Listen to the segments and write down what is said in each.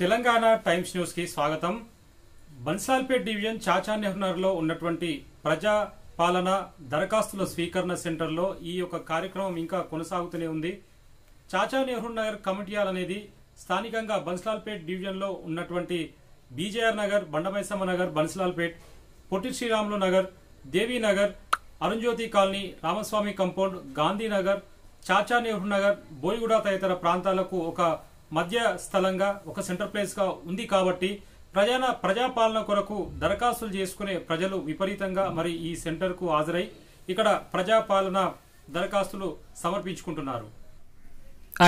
Telangana times news కి స్వాగతం. బన్సాల్పేట్ division Chacha Nehru నగర్లో ఉన్నటువంటి ప్రజా పాలన దరఖాస్తుల స్వీకరణ సెంటర్లో ఈ యొక్క కార్యక్రమం ఇంకా కొనసాగుతూనే ఉంది. చాచా నెహ్రూ నగర్ కమిటీ హాల్ అనేది స్థానికంగా బన్సాల్పేట్ డివిజన్లో ఉన్నటువంటి బీజేఆర్ నగర్, బండమైసమ్మ నగర్, బన్సాల్పేట్, పొట్టి శ్రీరాములు నగర్, దేవీ నగర్, అరుణ్జ్యోతి కాలనీ, రామస్వామి కంపౌండ్, గాంధీనగర్, చాచా నెహ్రూ నగర్, బోయిగూడ తదితర ప్రాంతాలకు ఒక మధ్య స్థలంగా ఒక సెంటర్ ప్లేస్ గా ఉంది. కాబట్టి ప్రజాపాలన కొరకు దరఖాస్తులు చేసుకునే ప్రజలు విపరీతంగా మరి ఈ సెంటర్ కు హాజరై ఇక్కడ ప్రజాపాలన దరఖాస్తులు సమర్పించుకుంటున్నారు.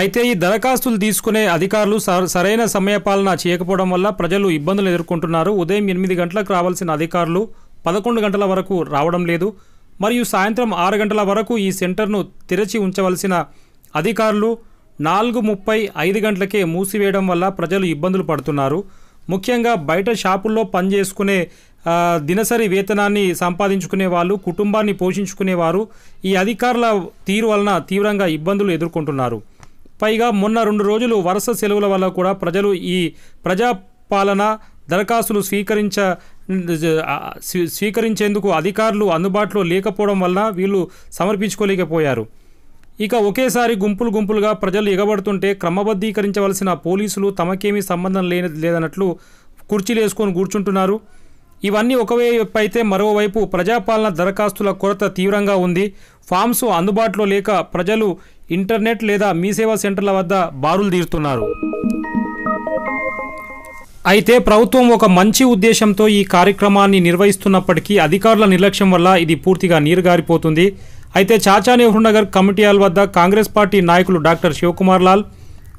అయితే ఈ దరఖాస్తులు తీసుకునే అధికారులు సరైన సమయపాలన చేయకపోవడం వల్ల ప్రజలు ఇబ్బందులు ఎదుర్కొంటున్నారు. ఉదయం 8 గంటలకు రావాల్సిన అధికారులు 11 గంటల వరకు రావడం లేదు. మరియు సాయంత్రం 6 గంటల వరకు ఈ సెంటర్ను తెరిచి ఉంచవలసిన అధికారులు 4:30, 5 గంటలకే మూసివేయడం వల్ల ప్రజలు ఇబ్బందులు పడుతున్నారు. ముఖ్యంగా బయట షాపుల్లో పనిచేసుకునే దినసరి వేతనాన్ని సంపాదించుకునే వాళ్ళు, కుటుంబాన్ని పోషించుకునేవారు ఈ అధికారుల తీరు వలన తీవ్రంగా ఇబ్బందులు ఎదుర్కొంటున్నారు. పైగా మొన్న 2 రోజులు వరుస సెలవుల వల్ల కూడా ప్రజలు ఈ ప్రజాపాలన దరఖాస్తులు స్వీకరించేందుకు అధికారులు అందుబాటులో లేకపోవడం వలన వీళ్ళు సమర్పించుకోలేకపోయారు. ఇక ఒకేసారి గుంపులుగా ప్రజలు ఎగబడుతుంటే క్రమబద్ధీకరించవలసిన పోలీసులు తమకేమీ సంబంధం లేదన్నట్లు కుర్చీలు వేసుకొని కూర్చుంటున్నారు. ఇవన్నీ ఒకవైపు అయితే మరోవైపు ప్రజాపాలన దరఖాస్తుల కొరత తీవ్రంగా ఉంది. ఫామ్స్ అందుబాటులో లేక ప్రజలు ఇంటర్నెట్ లేదా మీ సేవా సెంటర్ల వద్ద బారులు తీరుతున్నారు. అయితే ప్రభుత్వం ఒక మంచి ఉద్దేశంతో ఈ కార్యక్రమాన్ని నిర్వహిస్తున్నప్పటికీ అధికారుల నిర్లక్ష్యం వల్ల ఇది పూర్తిగా నీరుగారిపోతుంది. అయితే చాచా నెహ్రూ నగర్ కమిటీ హాల్ వద్ద కాంగ్రెస్ పార్టీ నాయకులు doctor Shivakumar Lal,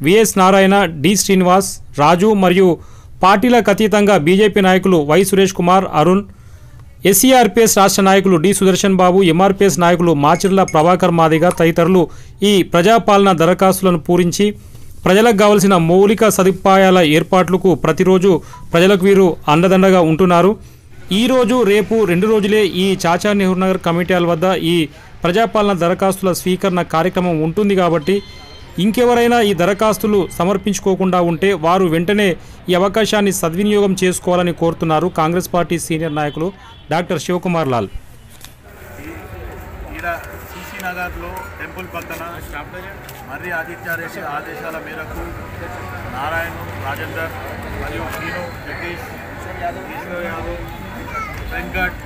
VS Narayana, D Srinivas, Raju మరియు పార్టీలకు అతీతంగా బీజేపీ నాయకులు వై సురేష్ కుమార్, అరుణ్, ఎస్సీఆర్పీఎస్ రాష్ట్ర నాయకులు డి సుదర్శన్ బాబు, ఎంఆర్పీఎస్ నాయకులు మాచిర్ల ప్రభాకర్ మాదిగ తదితరులు ఈ ప్రజాపాలన దరఖాస్తులను పూరించి ప్రజలకు కావలసిన మౌలిక సదుపాయాల ఏర్పాట్లకు ప్రతిరోజు ప్రజలకు వీరు అండదండగా ఉంటున్నారు. ఈరోజు రేపు 2 రోజులే ఈ చాచా నెహ్రూ నగర్ కమిటీ హాల్ వద్ద ఈ ప్రజాపాలన దరఖాస్తుల స్వీకరణ కార్యక్రమం ఉంటుంది. కాబట్టి ఇంకెవరైనా ఈ దరఖాస్తులు సమర్పించుకోకుండా ఉంటే వారు వెంటనే ఈ అవకాశాన్ని సద్వినియోగం చేసుకోవాలని కోరుతున్నారు కాంగ్రెస్ పార్టీ సీనియర్ నాయకులు డాక్టర్ శివకుమార్ లాల్. నగర్లో టెంపుల్ పక్కన మర్రి ఆదిత్యారెడ్డి ఆదేశాల మేరకు నారాయణ, రాజేందర్ మరియు శ్రీను, జగదీష్, ఈశ్వర్ యాదవ్, వెంకట్,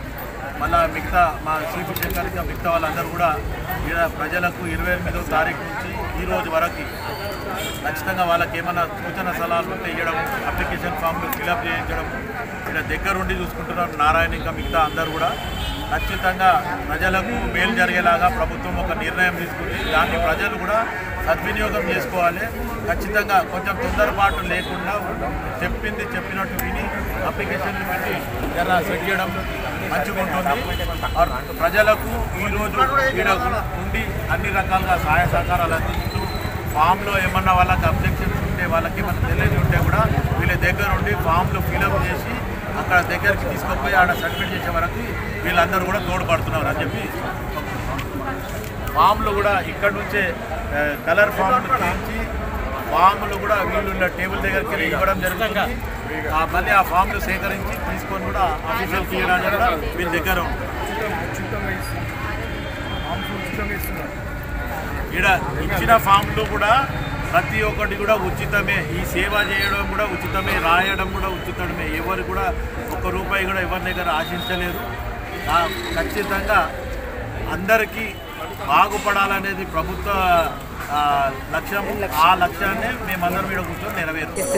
మళ్ళా మిగతా మా చీఫ్ సెక్రటరీ మిగతా వాళ్ళందరూ కూడా ప్రజలకు 28వ తారీఖు నుంచి ఈ రోజు వరకు ఖచ్చితంగా వాళ్ళకి ఏమైనా సూచన సలహాలు ఉంటే ఇవ్వడం, అప్లికేషన్ ఫామ్లు ఫిలప్ చేయించడం ఇక్కడ దగ్గరుండి చూసుకుంటున్నారు. నారాయణ ఇంకా మిగతా అందరూ కూడా ఖచ్చితంగా ప్రజలకు మేలు జరిగేలాగా ప్రభుత్వం ఒక నిర్ణయం తీసుకుంది. దాన్ని ప్రజలు కూడా సద్వినియోగం చేసుకోవాలి. ఖచ్చితంగా కొంచెం తొందరపాటు లేకుండా చెప్పినట్టు విని అప్లికేషన్లు పెట్టి జర సెట్ చేయడం మంచిగా ఉంటుంది. ప్రజలకు ఈరోజు ఉండి అన్ని రకాలుగా సహాయ సహకారాలు అందిస్తూ ఫామ్లో ఏమన్నా వాళ్ళకి అబ్జెక్షన్స్ ఉంటే, వాళ్ళకి ఏమన్నా తెలియని ఉంటే కూడా వీళ్ళ దగ్గర ఉండి ఫామ్లు ఫిలప్ చేసి అక్కడ దగ్గరికి తీసుకుపోయి ఆడ సబ్మిట్ చేసే వరకు వీళ్ళందరూ కూడా తోడ్పడుతున్నారు అని చెప్పి ఫామ్లు కూడా ఇక్కడ నుంచే కలర్ ఫామ్లు చేయించి ఫామ్లు కూడా వీళ్ళు టేబుల్ దగ్గరికి వెళ్ళి ఇవ్వడం జరుగుతుంది. మళ్ళీ ఆ ఫామ్లు సేకరించి తీసుకొని కూడా ఆఫీసులకు ఇవ్వడానికి కూడా వీళ్ళ దగ్గర ఇక్కడ ఇచ్చిన ఫామ్లు కూడా ప్రతి ఒక్కటి కూడా ఉచితమే. ఈ సేవ చేయడం కూడా ఉచితమే, రాయడం కూడా ఉచితమే. ఎవరు కూడా ₹1 కూడా ఎవరి దగ్గర ఆశించలేదు. ఖచ్చితంగా అందరికీ బాగుపడాలనేది ప్రభుత్వ లక్ష్యం. ఆ లక్ష్యాన్ని మేమందరం ఇక్కడ కూర్చొని నెరవేరుస్తాం.